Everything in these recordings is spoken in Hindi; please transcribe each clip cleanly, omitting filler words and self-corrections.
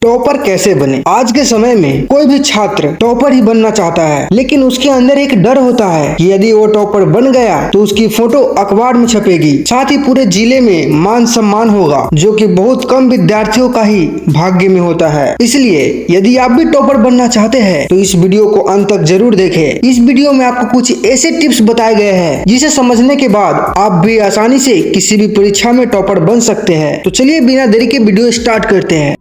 टॉपर कैसे बने। आज के समय में कोई भी छात्र टॉपर ही बनना चाहता है, लेकिन उसके अंदर एक डर होता है कि यदि वो टॉपर बन गया तो उसकी फोटो अखबार में छपेगी, साथ ही पूरे जिले में मान सम्मान होगा, जो कि बहुत कम विद्यार्थियों का ही भाग्य में होता है। इसलिए यदि आप भी टॉपर बनना चाहते हैं तो इस वीडियो को अंत तक जरूर देखें। इस वीडियो में आपको कुछ ऐसे टिप्स बताए गए हैं जिसे समझने के बाद आप भी आसानी से किसी भी परीक्षा में टॉपर बन सकते हैं। तो चलिए बिना देरी के वीडियो स्टार्ट करते हैं।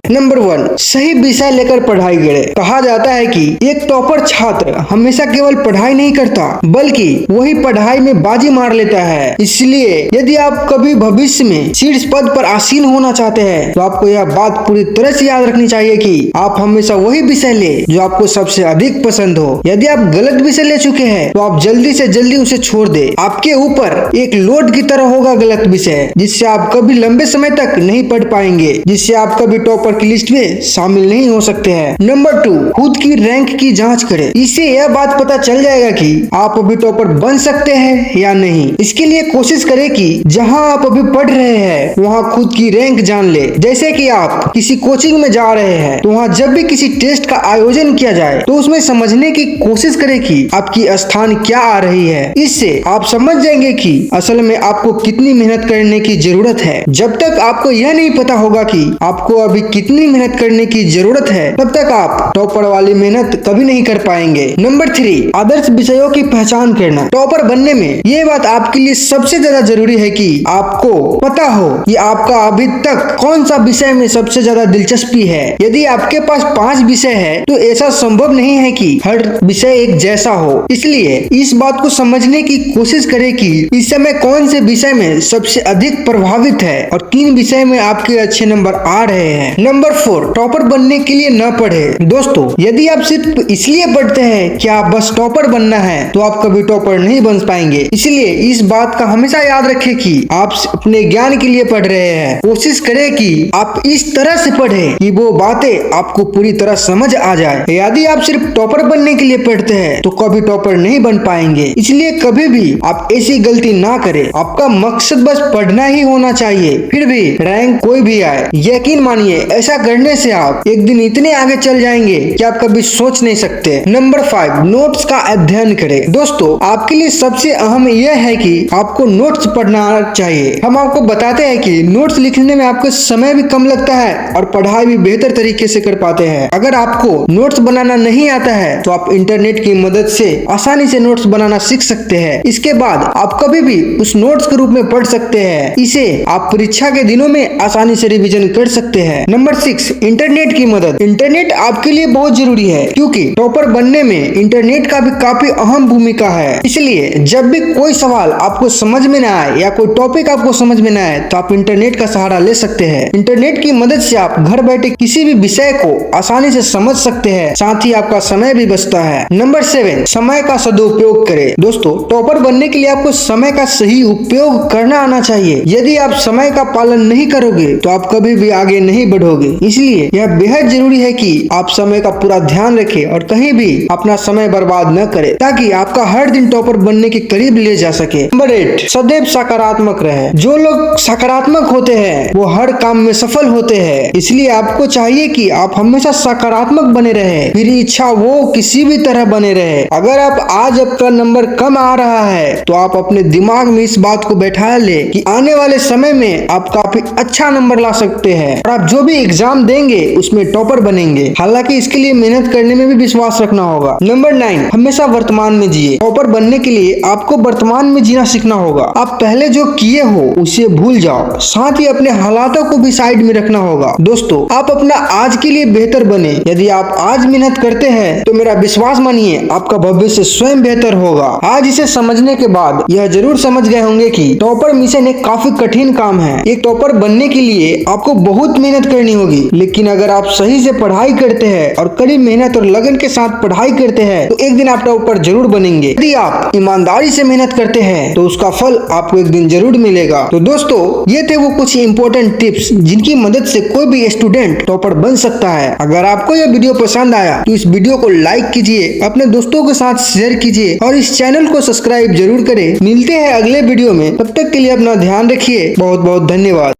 नंबर 1, सही विषय लेकर पढ़ाई करें। कहा जाता है कि एक टॉपर छात्र हमेशा केवल पढ़ाई नहीं करता बल्कि वही पढ़ाई में बाजी मार लेता है। इसलिए यदि आप कभी भविष्य में शीर्ष पद पर आसीन होना चाहते हैं तो आपको यह बात पूरी तरह से याद रखनी चाहिए कि आप हमेशा वही विषय ले जो आपको सबसे अधिक पसंद हो। यदि आप गलत विषय ले चुके हैं तो आप जल्दी से जल्दी उसे छोड़ दे। आपके ऊपर एक लोड की तरह होगा गलत विषय, जिससे आप कभी लंबे समय तक नहीं पढ़ पाएंगे, जिससे आप कभी टॉपर की लिस्ट में शामिल नहीं हो सकते हैं। नंबर 2, खुद की रैंक की जांच करें। इससे यह बात पता चल जाएगा कि आप अभी टॉपर बन सकते हैं या नहीं। इसके लिए कोशिश करें कि जहां आप अभी पढ़ रहे हैं वहां खुद की रैंक जान ले। जैसे कि आप किसी कोचिंग में जा रहे हैं तो वहां जब भी किसी टेस्ट का आयोजन किया जाए तो उसमें समझने की कोशिश करें कि आपकी स्थान क्या आ रही है। इससे आप समझ जाएंगे कि असल में आपको कितनी मेहनत करने की जरूरत है। जब तक आपको यह नहीं पता होगा कि आपको अभी कितनी मेहनत करने की जरूरत है, तब तक आप टॉपर वाली मेहनत कभी नहीं कर पाएंगे। नंबर 3, आदर्श विषयों की पहचान करना। टॉपर बनने में ये बात आपके लिए सबसे ज्यादा जरूरी है कि आपको पता हो कि आपका अभी तक कौन सा विषय में सबसे ज्यादा दिलचस्पी है। यदि आपके पास 5 विषय है तो ऐसा संभव नहीं है कि हर विषय एक जैसा हो। इसलिए इस बात को समझने की कोशिश करें कि इस समय कौन से विषय में सबसे अधिक प्रभावित है और किन विषय में आपके अच्छे नंबर आ रहे हैं। नंबर 4, टॉपर बनने के लिए न पढ़े। दोस्तों, यदि आप सिर्फ इसलिए पढ़ते हैं कि आप बस टॉपर बनना है तो आप कभी टॉपर नहीं बन पाएंगे। इसलिए इस बात का हमेशा याद रखें कि आप अपने ज्ञान के लिए पढ़ रहे हैं। कोशिश करें कि आप इस तरह से पढ़ें कि वो बातें आपको पूरी तरह समझ आ जाए। यदि आप सिर्फ टॉपर बनने के लिए पढ़ते हैं तो कभी टॉपर नहीं बन पाएंगे। इसलिए कभी भी आप ऐसी गलती ना करें। आपका मकसद बस पढ़ना ही होना चाहिए, फिर भी रैंक कोई भी आए। यकीन मानिए, ऐसा करने से आप एक दिन इतने आगे चल जाएंगे कि आप कभी सोच नहीं सकते। नंबर 5, नोट्स का अध्ययन करें। दोस्तों, आपके लिए सबसे अहम यह है कि आपको नोट्स पढ़ना चाहिए। हम आपको बताते हैं कि नोट्स लिखने में आपको समय भी कम लगता है और पढ़ाई भी बेहतर तरीके से कर पाते हैं। अगर आपको नोट्स बनाना नहीं आता है तो आप इंटरनेट की मदद से आसानी से नोट्स बनाना सीख सकते हैं। इसके बाद आप कभी भी उस नोट्स के रूप में पढ़ सकते हैं। इसे आप परीक्षा के दिनों में आसानी से रिवीजन कर सकते हैं। नंबर 6, इंटरनेट की मदद। इंटरनेट आपके लिए बहुत जरूरी है क्योंकि टॉपर बनने में इंटरनेट का भी काफी अहम भूमिका है। इसलिए जब भी कोई सवाल आपको समझ में ना आए या कोई टॉपिक आपको समझ में ना आए तो आप इंटरनेट का सहारा ले सकते हैं। इंटरनेट की मदद से आप घर बैठे किसी भी विषय को आसानी से समझ सकते हैं, साथ ही आपका समय भी बचता है। नंबर 7, समय का सदुपयोग करें। दोस्तों, टॉपर बनने के लिए आपको समय का सही उपयोग करना आना चाहिए। यदि आप समय का पालन नहीं करोगे तो आप कभी भी आगे नहीं बढ़ोगे। इसलिए यह बेहद जरूरी है कि आप समय का पूरा ध्यान रखें और कहीं भी अपना समय बर्बाद न करें, ताकि आपका हर दिन टॉपर बनने के करीब ले जा सके। नंबर 8, सदैव सकारात्मक रहे। जो लोग सकारात्मक होते हैं वो हर काम में सफल होते हैं। इसलिए आपको चाहिए कि आप हमेशा सकारात्मक बने रहे। मेरी इच्छा वो किसी भी तरह बने रहे। अगर आप आज आपका नंबर कम आ रहा है तो आप अपने दिमाग में इस बात को बैठा ले कि आने वाले समय में आप काफी अच्छा नंबर ला सकते हैं और आप जो भी एग्जाम देंगे उसमें टॉपर बनेंगे। हालांकि इसके लिए मेहनत करने में भी विश्वास रखना होगा। नंबर 9, हमेशा वर्तमान में जिए। टॉपर बनने के लिए आपको वर्तमान में जीना सीखना होगा। आप पहले जो किए हो उसे भूल जाओ, साथ ही अपने हालातों को भी साइड में रखना होगा। दोस्तों, आप अपना आज के लिए बेहतर बने। यदि आप आज मेहनत करते हैं तो मेरा विश्वास मानिए आपका भविष्य स्वयं बेहतर होगा। आज इसे समझने के बाद यह जरूर समझ गए होंगे कि टॉपर मिशन एक काफी कठिन काम है। एक टॉपर बनने के लिए आपको बहुत मेहनत करनी होगी, लेकिन अगर आप सही से पढ़ाई करते हैं और कड़ी मेहनत और लगन के साथ पढ़ाई करते हैं तो एक दिन आप टॉपर जरूर बनेंगे। यदि आप ईमानदारी से मेहनत करते हैं तो उसका फल आपको एक दिन जरूर मिलेगा। तो दोस्तों, ये थे वो कुछ इंपॉर्टेंट टिप्स जिनकी मदद से कोई भी स्टूडेंट टॉपर बन सकता है। अगर आपको यह वीडियो पसंद आया तो इस वीडियो को लाइक कीजिए, अपने दोस्तों के साथ शेयर कीजिए और इस चैनल को सब्सक्राइब जरूर करें। मिलते हैं अगले वीडियो में, तब तक के लिए अपना ध्यान रखिए। बहुत बहुत धन्यवाद।